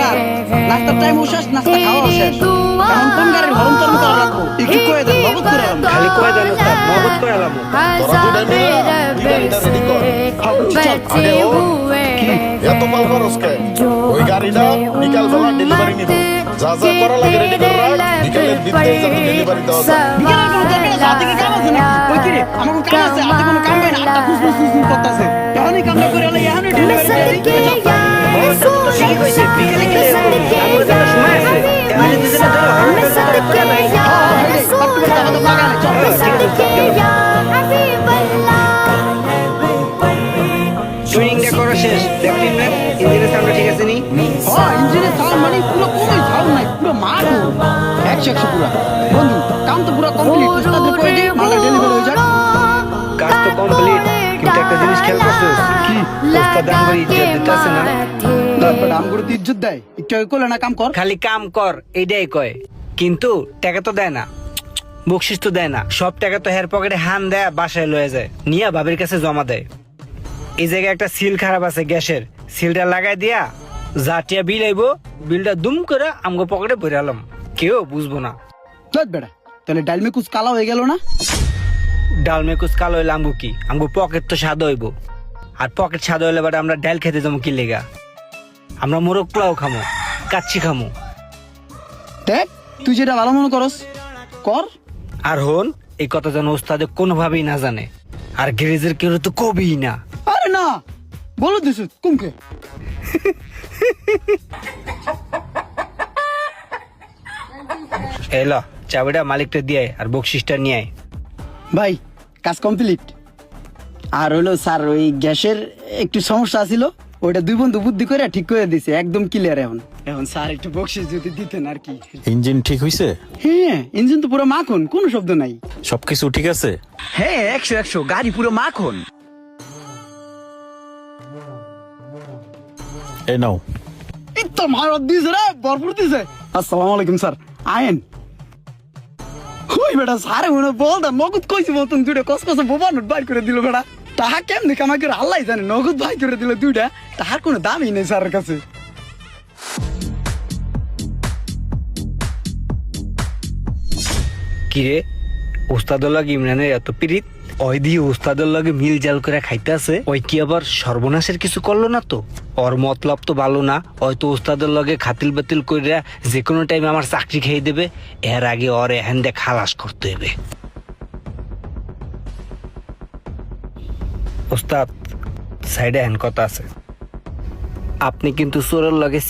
Sir নাস্তার time শেষ, নাস্তা খাওয়া শেষ, এখন কোন গাড়ির হরন তরণ করা লাগবো একটু কয়ে দেন, নগদ করে আলাম। খালি কয়ে দেন ওস্তাদ, নগদ কয়ে আলাম। তোরা দুইটা মিলে তুই গাড়িটা রেডি কর। আগে ও এত পাল খরচ কে? ওই গাড়িটা বিকাল বেলা ডেলিভারি নিব। যা যা করা লাগে রেডি কর রাখ, বিকালের ভিতরে যাতে ডেলিভারি দেওয়া যায়। বিকেলের কোনো দরকার আছে? হাতে কি কাম আছে নাকি? ওই কি রে, আমাকে কাম আছে, হাতে কোনো কাম হয় না, হাতটা ফুসফুস ফুসফুস করতেছে। এখনই কামটা করে এলে এখনই ডেলিভারি দিয়ে দিই। ওস্তাদ তো ঠিকই কইছে, বিকেলে গেলে আমার জন্য সময় আছে। এমনি দুজনে ধরে হরন করে নাই। টুইনিংটা করা শেষ, দেখলি না ইঞ্জিনের সাউন্ড ঠিক আছে নি? ইঞ্জিনের সাউন্ড মানে পুরো কোনো সাউন্ড নাই, পুরো মাঠ 100 পুরো। বন্ধু কাম তো পুরো কমপ্লিট, উস্তাদের কয়ে দিই মালটা ডেলিভারি হয়ে যাক। কাজ তো কমপ্লিট, কিন্তু একটা জিনিস খেয়াল করছিস কি? ওস্তাদ আমার ইজ্জত দিতেছে না। তারপর আমগুলো তো ইজ্জত দেয়, একটু আগে করলে না কাম কর। খালি কাম কর এইটাই কয়, কিন্তু টাকা তো দেয় না, বকশিস তো দেয় না। সব টাকা তো হের পকেটে হান দেয়, বাসায় লয়ে যায়, নিয়ে ভাবির কাছে জমা দেয়। এই জায়গায় একটা সিল খারাপ আছে গ্যাসের, সিলটা লাগাই দিয়া জাটিয়া বিল আইবো, বিলটা দুম করে আমগো পকেটে ভরে আলাম, কেউ বুঝবো না। চল বেটা, তাহলে ডাল মে কুছ কালা হয়ে গেল না? ডাল মেকুস কালো হইলে আমগো কি? আমগো পকেট তো সাদা হইবো, আর পকেট সাদা হইলে বাট আমরা ডাল খেতে যাবো কি লেগা? আমরা মোরগ পোলাও খামো, কাচ্চি খামো। দেখ তুই যেটা ভালো মনে করস কর। আর হন, এই কথা যেন ওস্তাদে কোনোভাবেই না জানে, আর গ্যারেজের কেউ তো কবেই না। আরে না বলো দিস কুমকে। এলো চাবিটা মালিকটা দিয়ে আয়, আর বকশিসটা নিয়ে আয়। ভাই কাজ কমপ্লিট। আর হলো স্যার ওই গ্যাসের একটু সমস্যা ছিল, ওইটা দুই বন্ধু বুদ্ধি করে ঠিক করে দিছে, একদম ক্লিয়ার। এখন এখন স্যার একটু বকশিস যদি দিতেন আর কি। ইঞ্জিন ঠিক হইছে? হ্যাঁ ইঞ্জিন তো পুরো মাখন, কোনো শব্দ নাই। সবকিছু ঠিক আছে? হ্যাঁ 100 গাড়ি পুরো মাখন। এই নাও। ইত্তো মারত দিছে রে, ভরপুর দিছে। আসসালামু আলাইকুম স্যার, আয়েন। ওই বেটা স্যার মনে বলতাম নগদ কইছি, বলতাম দুইটা কসকসে বোবা নোট বাইর করে দিল বেটা। তাহা কেমনে কামাই করে আল্লাহ জানে, নগদ বাইর করে দিল দুইটা, তাহার কোনো দামই নেই স্যারের কাছে। কিরে, ওস্তাদের লাগে ইমরানের এত পিরিত? ওই দিয়ে ওস্তাদের লাগে মিল জাল করে খাইতে আছে, ওই কি আবার সর্বনাশের কিছু করলো না তো? ওর মতলব তো ভালো না, হয়তো ওস্তাদের লগে খাতিল বাতিল কইরা যে কোনো টাইমে আমার চাকরি খেয়ে দেবে। এর আগে ওর এহেন দিয়ে খালাস করতে হবে। ওস্তাদ সাইডে হেন কথা আছে, আপনি কিন্তু চোরের লগে